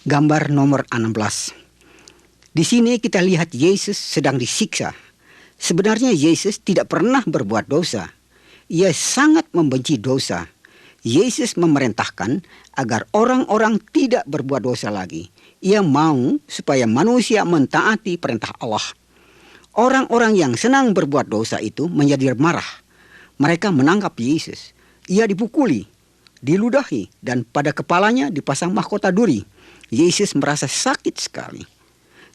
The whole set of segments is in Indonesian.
Gambar nomor 16. Di sini kita lihat Yesus sedang disiksa. Sebenarnya Yesus tidak pernah berbuat dosa. Ia sangat membenci dosa. Yesus memerintahkan agar orang-orang tidak berbuat dosa lagi. Ia mau supaya manusia mentaati perintah Allah. Orang-orang yang senang berbuat dosa itu menjadi marah. Mereka menangkap Yesus. Ia dipukuli, diludahi, dan pada kepalanya dipasang mahkota duri. Yesus merasa sakit sekali.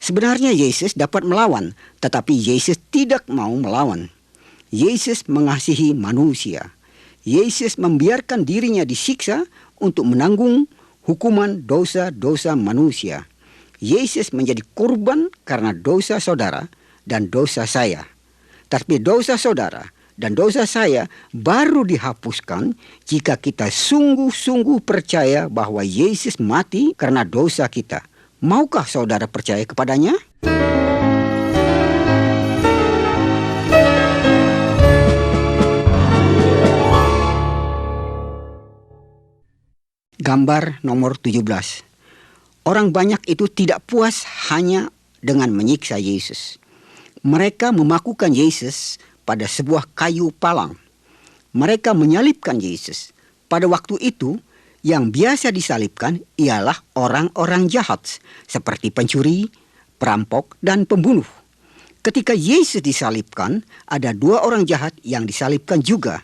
Sebenarnya Yesus dapat melawan, tetapi Yesus tidak mau melawan. Yesus mengasihi manusia. Yesus membiarkan dirinya disiksa untuk menanggung hukuman dosa-dosa manusia. Yesus menjadi korban karena dosa saudara dan dosa saya. Tapi dosa saudara dan dosa saya baru dihapuskan jika kita sungguh-sungguh percaya bahwa Yesus mati karena dosa kita. Maukah saudara percaya kepadanya? Gambar nomor 17. Orang banyak itu tidak puas hanya dengan menyiksa Yesus. Mereka memakukan Yesus pada sebuah kayu palang. Mereka menyalibkan Yesus. Pada waktu itu, yang biasa disalibkan ialah orang-orang jahat, seperti pencuri, perampok, dan pembunuh. Ketika Yesus disalibkan, ada dua orang jahat yang disalibkan juga.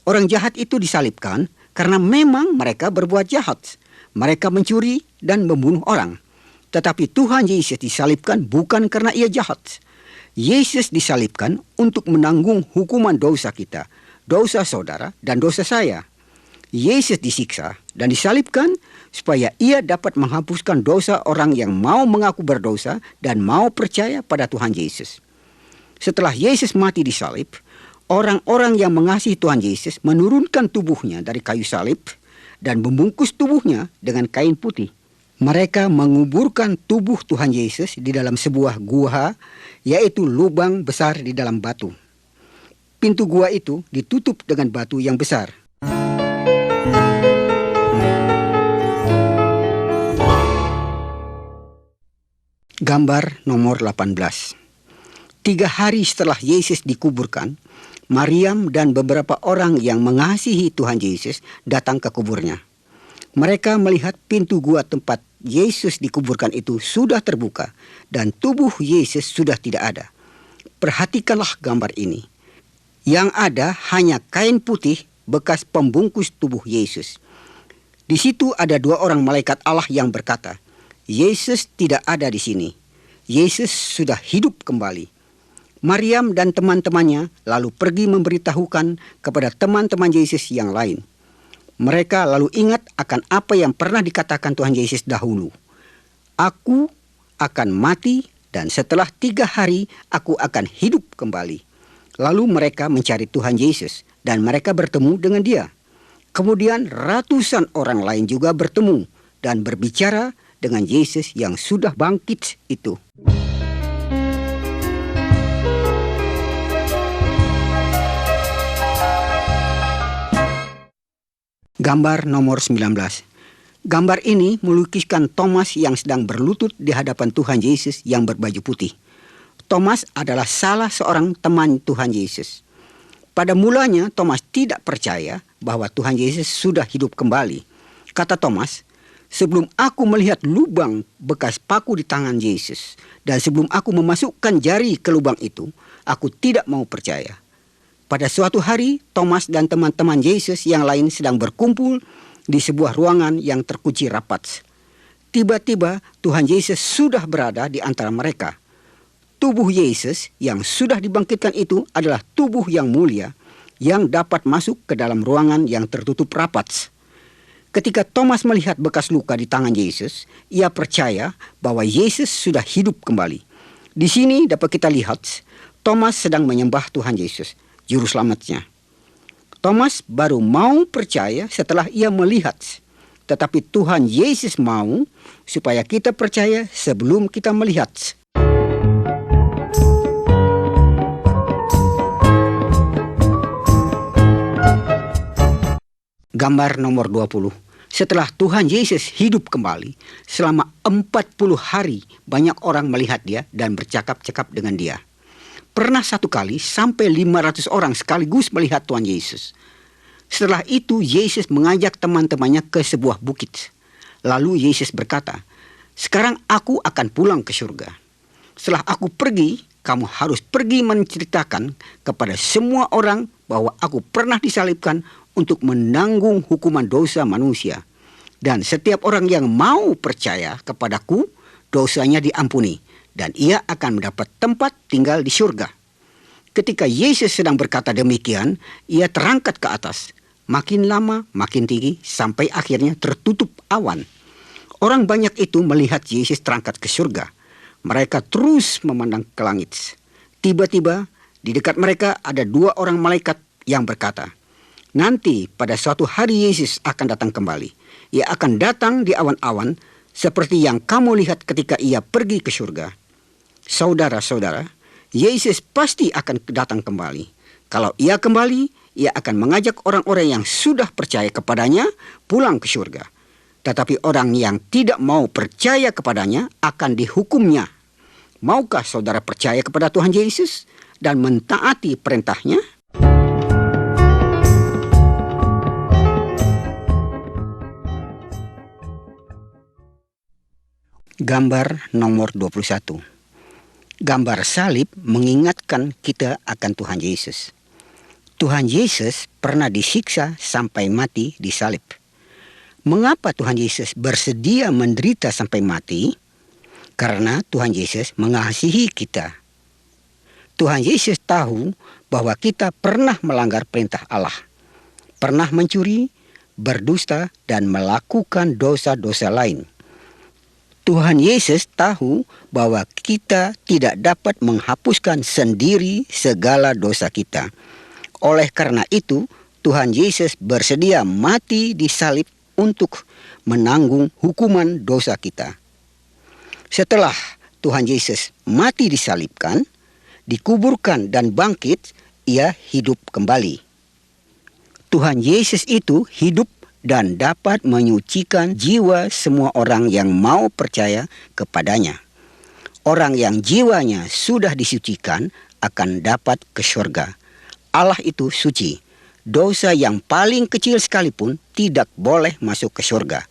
Orang jahat itu disalibkan karena memang mereka berbuat jahat. Mereka mencuri dan membunuh orang. Tetapi Tuhan Yesus disalibkan bukan karena ia jahat. Yesus disalibkan untuk menanggung hukuman dosa kita, dosa saudara dan dosa saya. Yesus disiksa dan disalibkan supaya ia dapat menghapuskan dosa orang yang mau mengaku berdosa dan mau percaya pada Tuhan Yesus. Setelah Yesus mati di salib, orang-orang yang mengasihi Tuhan Yesus menurunkan tubuhnya dari kayu salib dan membungkus tubuhnya dengan kain putih. Mereka menguburkan tubuh Tuhan Yesus di dalam sebuah gua, yaitu lubang besar di dalam batu. Pintu gua itu ditutup dengan batu yang besar. Gambar nomor 18. 3 hari setelah Yesus dikuburkan, Maryam dan beberapa orang yang mengasihi Tuhan Yesus datang ke kuburnya. Mereka melihat pintu gua tempat Yesus dikuburkan itu sudah terbuka dan tubuh Yesus sudah tidak ada. Perhatikanlah gambar ini. Yang ada hanya kain putih bekas pembungkus tubuh Yesus. Di situ ada 2 orang malaikat Allah yang berkata, Yesus tidak ada di sini. Yesus sudah hidup kembali. Maryam dan teman-temannya lalu pergi memberitahukan kepada teman-teman Yesus yang lain. Mereka lalu ingat akan apa yang pernah dikatakan Tuhan Yesus dahulu. Aku akan mati dan setelah 3 hari aku akan hidup kembali. Lalu mereka mencari Tuhan Yesus dan mereka bertemu dengan dia. Kemudian ratusan orang lain juga bertemu dan berbicara dengan Yesus yang sudah bangkit itu. Gambar nomor 19. Gambar ini melukiskan Thomas yang sedang berlutut di hadapan Tuhan Yesus yang berbaju putih. Thomas adalah salah seorang teman Tuhan Yesus. Pada mulanya Thomas tidak percaya bahwa Tuhan Yesus sudah hidup kembali. Kata Thomas, sebelum aku melihat lubang bekas paku di tangan Yesus dan sebelum aku memasukkan jari ke lubang itu, aku tidak mau percaya. Pada suatu hari, Thomas dan teman-teman Yesus yang lain sedang berkumpul di sebuah ruangan yang terkunci rapat. Tiba-tiba Tuhan Yesus sudah berada di antara mereka. Tubuh Yesus yang sudah dibangkitkan itu adalah tubuh yang mulia yang dapat masuk ke dalam ruangan yang tertutup rapat. Ketika Thomas melihat bekas luka di tangan Yesus, ia percaya bahwa Yesus sudah hidup kembali. Di sini dapat kita lihat Thomas sedang menyembah Tuhan Yesus, Juru Selamatnya. Thomas baru mau percaya setelah ia melihat. Tetapi Tuhan Yesus mau supaya kita percaya sebelum kita melihat. Gambar nomor 20. Setelah Tuhan Yesus hidup kembali, selama 40 hari banyak orang melihat dia dan bercakap-cakap dengan dia. Pernah satu kali sampai 500 orang sekaligus melihat Tuhan Yesus. Setelah itu Yesus mengajak teman-temannya ke sebuah bukit. Lalu Yesus berkata, "Sekarang aku akan pulang ke surga. Setelah aku pergi, kamu harus pergi menceritakan kepada semua orang bahwa aku pernah disalibkan untuk menanggung hukuman dosa manusia. Dan setiap orang yang mau percaya kepadaku, dosanya diampuni, dan ia akan mendapat tempat tinggal di surga." Ketika Yesus sedang berkata demikian, ia terangkat ke atas. Makin lama, makin tinggi, sampai akhirnya tertutup awan. Orang banyak itu melihat Yesus terangkat ke surga. Mereka terus memandang ke langit. Tiba-tiba, di dekat mereka ada 2 orang malaikat yang berkata, "Nanti pada suatu hari Yesus akan datang kembali. Ia akan datang di awan-awan seperti yang kamu lihat ketika ia pergi ke surga." Saudara-saudara, Yesus pasti akan datang kembali. Kalau ia kembali, ia akan mengajak orang-orang yang sudah percaya kepadanya pulang ke surga. Tetapi orang yang tidak mau percaya kepadanya akan dihukumnya. Maukah saudara percaya kepada Tuhan Yesus dan mentaati perintahnya? Gambar nomor 21. Gambar salib mengingatkan kita akan Tuhan Yesus. Tuhan Yesus pernah disiksa sampai mati di salib. Mengapa Tuhan Yesus bersedia menderita sampai mati? Karena Tuhan Yesus mengasihi kita. Tuhan Yesus tahu bahwa kita pernah melanggar perintah Allah, pernah mencuri, berdusta, dan melakukan dosa-dosa lain. Tuhan Yesus tahu bahwa kita tidak dapat menghapuskan sendiri segala dosa kita. Oleh karena itu, Tuhan Yesus bersedia mati di salib untuk menanggung hukuman dosa kita. Setelah Tuhan Yesus mati disalibkan, dikuburkan dan bangkit, ia hidup kembali. Tuhan Yesus itu hidup dan dapat menyucikan jiwa semua orang yang mau percaya kepadanya. Orang yang jiwanya sudah disucikan akan dapat ke surga. Allah itu suci. Dosa yang paling kecil sekalipun tidak boleh masuk ke surga.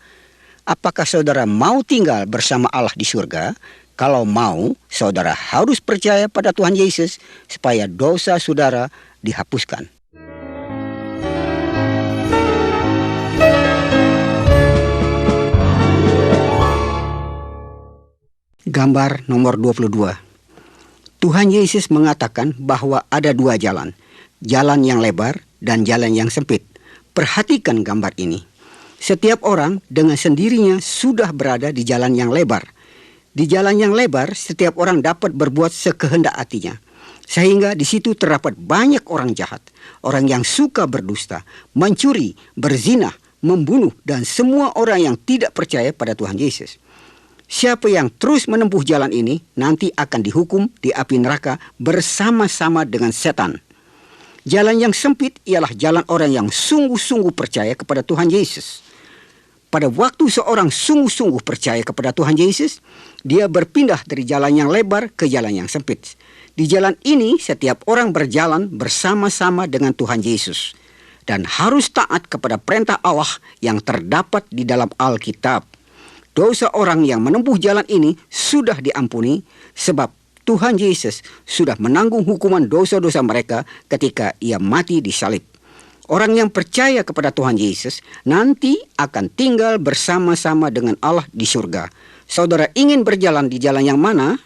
Apakah saudara mau tinggal bersama Allah di surga? Kalau mau, saudara harus percaya pada Tuhan Yesus supaya dosa saudara dihapuskan. Gambar nomor 22. Tuhan Yesus mengatakan bahwa ada 2 jalan. Jalan yang lebar dan jalan yang sempit. Perhatikan gambar ini. Setiap orang dengan sendirinya sudah berada di jalan yang lebar. Di jalan yang lebar, setiap orang dapat berbuat sekehendak hatinya. Sehingga di situ terdapat banyak orang jahat. Orang yang suka berdusta, mencuri, berzina, membunuh, dan semua orang yang tidak percaya pada Tuhan Yesus. Siapa yang terus menempuh jalan ini nanti akan dihukum di api neraka bersama-sama dengan setan. Jalan yang sempit ialah jalan orang yang sungguh-sungguh percaya kepada Tuhan Yesus. Pada waktu seorang sungguh-sungguh percaya kepada Tuhan Yesus, dia berpindah dari jalan yang lebar ke jalan yang sempit. Di jalan ini setiap orang berjalan bersama-sama dengan Tuhan Yesus dan harus taat kepada perintah Allah yang terdapat di dalam Alkitab. Dosa orang yang menempuh jalan ini sudah diampuni sebab Tuhan Yesus sudah menanggung hukuman dosa-dosa mereka ketika ia mati di salib. Orang yang percaya kepada Tuhan Yesus nanti akan tinggal bersama-sama dengan Allah di surga. Saudara ingin berjalan di jalan yang mana?